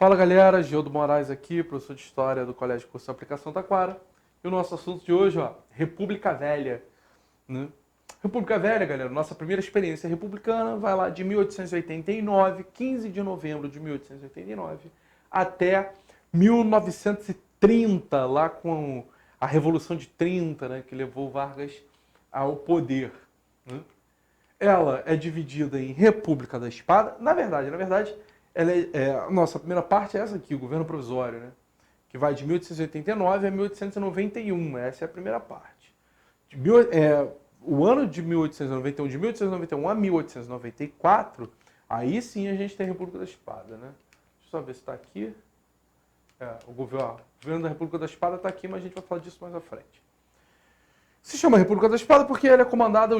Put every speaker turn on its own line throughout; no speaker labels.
Fala galera, Gildo Moraes aqui, professor de História do Colégio de Curso de Aplicação Taquara. E o nosso assunto de hoje, República Velha. Né? República Velha, galera, nossa primeira experiência republicana vai lá de 1889, 15 de novembro de 1889, até 1930, lá com a Revolução de 30, né, que levou Vargas ao poder. Né? Ela é dividida em República da Espada. Na verdade, a nossa primeira parte é essa aqui, o governo provisório, né? Que vai de 1889 a 1891. Essa é a primeira parte. O ano de 1891, de 1891 a 1894, aí sim a gente tem a República da Espada, né? Deixa eu só ver se está aqui. O governo da República da Espada está aqui, mas a gente vai falar disso mais à frente. Se chama República da Espada porque ela é comandada,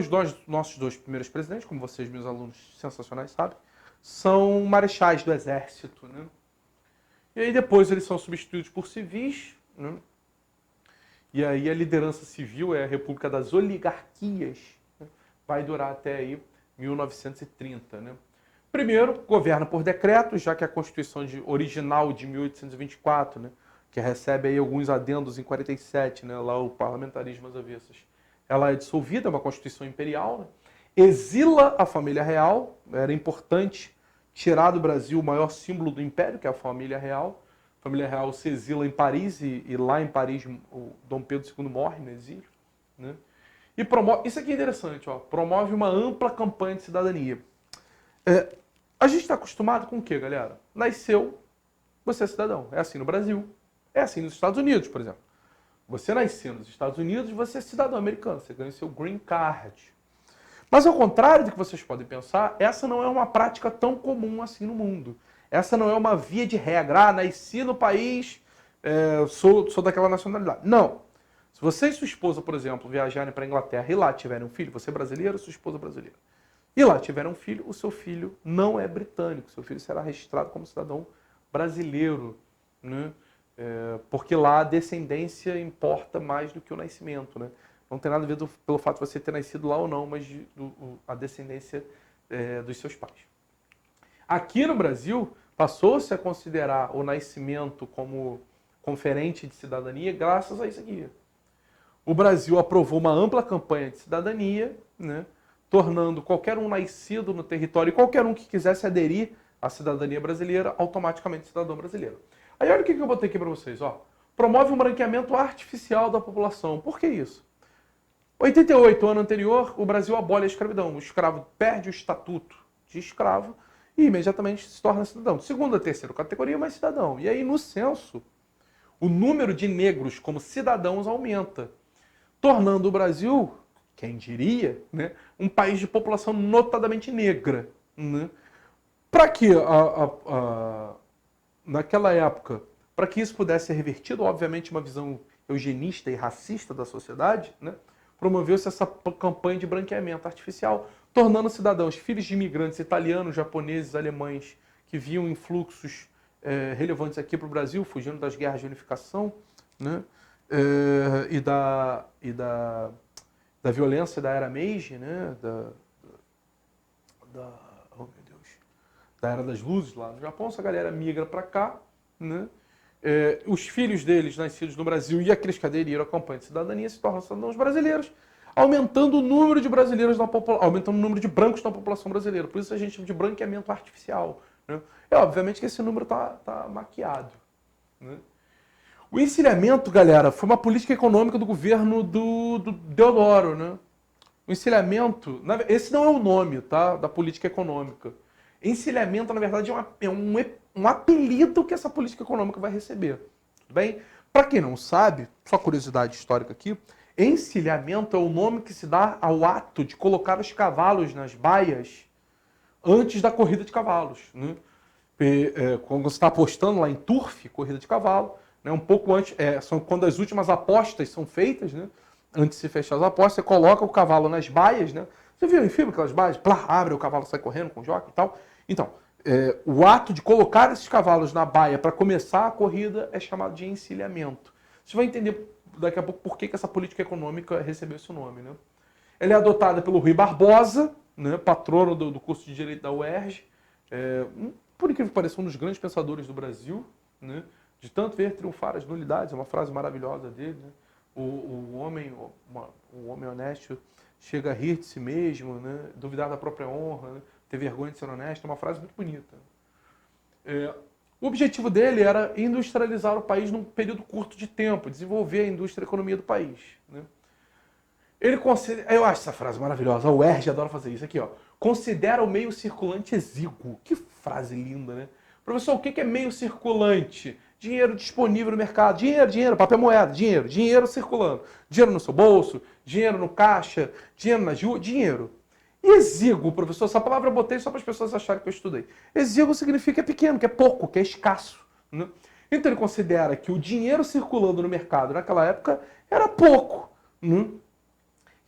nossos dois primeiros presidentes, como vocês, meus alunos sensacionais, sabem, são marechais do exército, né? E aí depois eles são substituídos por civis, né? E aí a liderança civil é a República das Oligarquias, né? Vai durar até aí 1930, né? Primeiro, governa por decreto, já que a Constituição original de 1824, né, que recebe aí alguns adendos em 47, né, lá o parlamentarismo às avessas, ela é dissolvida, é uma Constituição imperial, né? Exila a família real, era importante tirar do Brasil o maior símbolo do império, que é a família real. A família real se exila em Paris e lá em Paris o Dom Pedro II morre no exílio. Né? E promove, isso aqui é interessante, promove uma ampla campanha de cidadania. A gente está acostumado com o quê, galera? Nasceu, você é cidadão. É assim no Brasil, é assim nos Estados Unidos, por exemplo. Você nasceu nos Estados Unidos, você é cidadão americano, você ganha o seu green card. Mas ao contrário do que vocês podem pensar, essa não é uma prática tão comum assim no mundo. Essa não é uma via de regra. Nasci no país, sou daquela nacionalidade. Não. Se você e sua esposa, por exemplo, viajarem para a Inglaterra e lá tiverem um filho, você é brasileiro, sua esposa é brasileira, e lá tiverem um filho, o seu filho não é britânico, seu filho será registrado como cidadão brasileiro, né? Porque lá a descendência importa mais do que o nascimento, né? Não tem nada a ver pelo fato de você ter nascido lá ou não, mas a descendência dos seus pais. Aqui no Brasil, passou-se a considerar o nascimento como conferente de cidadania graças a isso aqui. O Brasil aprovou uma ampla campanha de cidadania, né, tornando qualquer um nascido no território e qualquer um que quisesse aderir à cidadania brasileira, automaticamente cidadão brasileiro. Aí olha o que eu botei aqui para vocês. Promove um branqueamento artificial da população. Por que isso? 88, ano anterior, o Brasil abole a escravidão. O escravo perde o estatuto de escravo e imediatamente se torna cidadão. De segunda a terceira categoria, mas cidadão. E aí, no censo, o número de negros como cidadãos aumenta, tornando o Brasil, quem diria, né, um país de população notadamente negra. Né? Para que, naquela época, para que isso pudesse ser revertido, obviamente uma visão eugenista e racista da sociedade, né, promoveu-se essa campanha de branqueamento artificial, tornando cidadãos filhos de imigrantes italianos, japoneses, alemães, que viam influxos relevantes aqui para o Brasil, fugindo das guerras de unificação, né, e da violência da era Meiji, né, oh meu Deus, da era das luzes lá no Japão. Essa galera migra para cá, né? Os filhos deles, nascidos no Brasil, e aqueles que aderiram à campanha de cidadania, se tornam cidadãos brasileiros, aumentando o número de brasileiros na população, aumentando o número de brancos na população brasileira. Por isso a gente chama de branqueamento artificial. Né? Obviamente que esse número está maquiado. Né? O encilhamento, galera, foi uma política econômica do governo do Deodoro. Né? O encilhamento, esse não é o nome, tá, da política econômica. Encilhamento, na verdade, é um apelido que essa política econômica vai receber. Tudo bem? Para quem não sabe, só curiosidade histórica aqui, encilhamento é o nome que se dá ao ato de colocar os cavalos nas baias antes da corrida de cavalos. Né? Quando você está apostando lá em turf, corrida de cavalo, né, um pouco antes, são quando as últimas apostas são feitas, né? Antes de se fechar as apostas, você coloca o cavalo nas baias, né? Você viu em filme aquelas baias? Plá, abre, o cavalo sai correndo com o jockey e tal. Então, o ato de colocar esses cavalos na baia para começar a corrida é chamado de encilhamento. Você vai entender daqui a pouco por que essa política econômica recebeu esse nome. Né? Ela é adotada pelo Rui Barbosa, né, patrono do curso de Direito da UERJ, por incrível que pareça, um dos grandes pensadores do Brasil, né? De tanto ver triunfar as nulidades, é uma frase maravilhosa dele, né? O homem honesto chega a rir de si mesmo, né? Duvidar da própria honra, né? Ter vergonha de ser honesto, é uma frase muito bonita. O objetivo dele era industrializar o país num período curto de tempo, desenvolver a indústria e a economia do país, né? Ele considera, eu acho essa frase maravilhosa, o Erge adora fazer isso aqui, ó. Considera o meio circulante exíguo. Que frase linda, né? Professor, o que é meio circulante? Dinheiro disponível no mercado. Dinheiro, papel moeda, dinheiro circulando. Dinheiro no seu bolso, dinheiro no caixa, dinheiro na rua, dinheiro. E exíguo, professor, essa palavra eu botei só para as pessoas acharem que eu estudei. Exíguo significa que é pequeno, que é pouco, que é escasso, né? Então ele considera que o dinheiro circulando no mercado naquela época era pouco, né?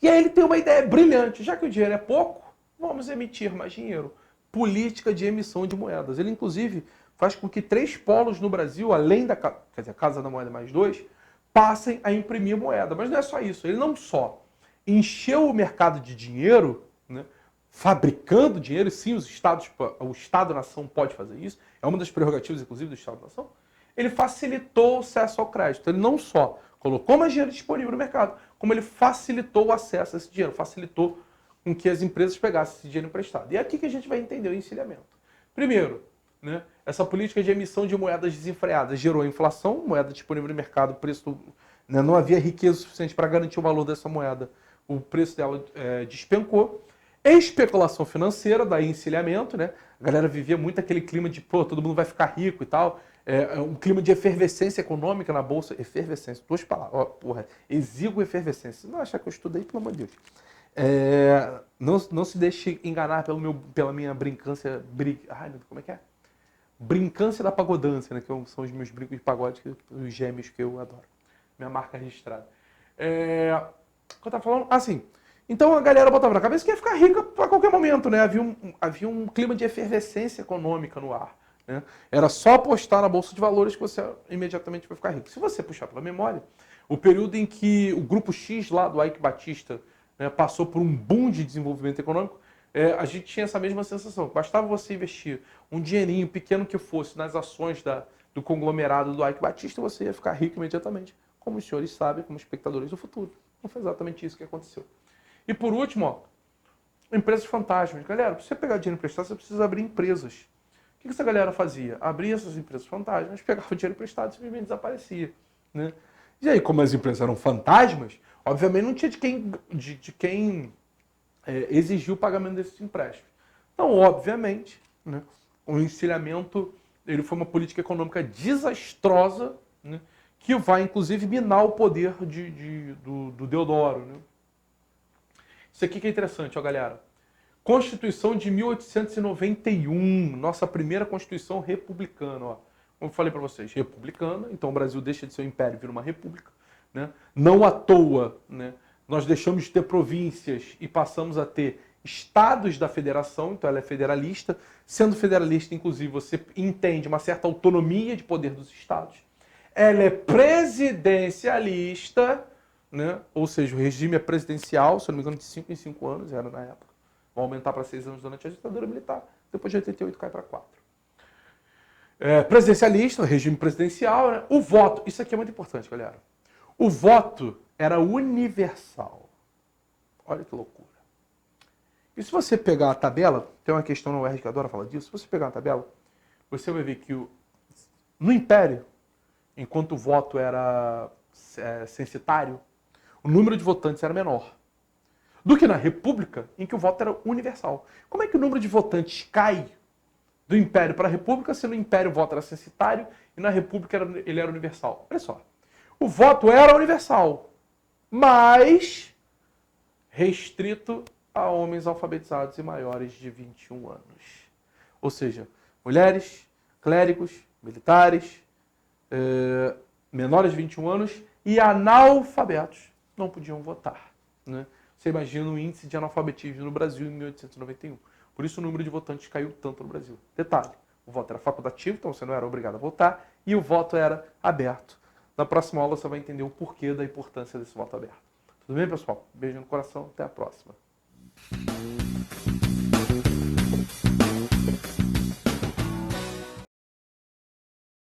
E aí ele tem uma ideia brilhante. Já que o dinheiro é pouco, vamos emitir mais dinheiro. Política de emissão de moedas. Ele, inclusive, faz com que 3 polos no Brasil, além da Casa da Moeda mais 2, passem a imprimir moeda. Mas não é só isso. Ele não só encheu o mercado de dinheiro, né, fabricando dinheiro, sim, o Estado-nação pode fazer isso, é uma das prerrogativas, inclusive, do Estado-nação. Ele facilitou o acesso ao crédito. Ele não só colocou mais dinheiro disponível no mercado, como ele facilitou o acesso a esse dinheiro, facilitou com que as empresas pegassem esse dinheiro emprestado. E é aqui que a gente vai entender o encilhamento. Primeiro, né, essa política de emissão de moedas desenfreadas gerou inflação, moeda disponível no mercado, preço, né, não havia riqueza suficiente para garantir o valor dessa moeda, o preço dela despencou. Especulação financeira, daí encilhamento, né? A galera vivia muito aquele clima de, pô, todo mundo vai ficar rico e tal. Um clima de efervescência econômica na Bolsa. Efervescência, 2 palavras. Ó, porra, exíguo efervescência. Não achar que eu estudei, pelo amor de Deus. Não se deixe enganar pela minha brincância. Como é que é? Brincância da pagodância, né? Que são os meus brincos de pagode, os gêmeos que eu adoro. Minha marca registrada. O que eu tava falando? Assim. Então a galera botava na cabeça que ia ficar rica a qualquer momento, né? Havia um clima de efervescência econômica no ar, né? Era só apostar na Bolsa de Valores que você imediatamente vai ficar rico. Se você puxar pela memória, o período em que o Grupo X lá do Eike Batista, né, passou por um boom de desenvolvimento econômico, a gente tinha essa mesma sensação. Bastava você investir um dinheirinho pequeno que fosse nas ações do conglomerado do Eike Batista, você ia ficar rico imediatamente. Como os senhores sabem, como espectadores do futuro. Não foi exatamente isso que aconteceu. E por último, ó, empresas fantasmas. Galera, para você pegar dinheiro emprestado, você precisa abrir empresas. O que essa galera fazia? Abria essas empresas fantasmas, pegava o dinheiro emprestado e simplesmente desaparecia, né? E aí, como as empresas eram fantasmas, obviamente não tinha de quem exigir o pagamento desses empréstimos. Então, obviamente, né, o encilhamento ele foi uma política econômica desastrosa, né, que vai, inclusive, minar o poder do Deodoro, né? Isso aqui que é interessante, ó, galera. Constituição de 1891, nossa primeira Constituição republicana, ó. Como eu falei para vocês, republicana, então o Brasil deixa de ser um império e vira uma república, né? Não à toa, né, nós deixamos de ter províncias e passamos a ter estados da federação, então ela é federalista. Sendo federalista, inclusive, você entende uma certa autonomia de poder dos estados. Ela é presidencialista, né? Ou seja, o regime é presidencial, se eu não me engano, de 5 em 5 anos, era na época. Vai aumentar para 6 anos durante a ditadura militar, depois de 88 cai para 4. Presidencialista, regime presidencial, né? O voto, isso aqui é muito importante, galera. O voto era universal. Olha que loucura. E se você pegar a tabela, tem uma questão na UERJ que adora falar disso, se você pegar a tabela, você vai ver que no Império, enquanto o voto era censitário, o número de votantes era menor do que na República, em que o voto era universal. Como é que o número de votantes cai do Império para a República, se no Império o voto era censitário e na República ele era universal? Olha só. O voto era universal, mas restrito a homens alfabetizados e maiores de 21 anos. Ou seja, mulheres, clérigos, militares, menores de 21 anos e analfabetos não podiam votar, né? Você imagina o índice de analfabetismo no Brasil em 1891. Por isso o número de votantes caiu tanto no Brasil. Detalhe, o voto era facultativo, então você não era obrigado a votar, e o voto era aberto. Na próxima aula você vai entender o porquê da importância desse voto aberto. Tudo bem, pessoal? Beijo no coração, até a próxima.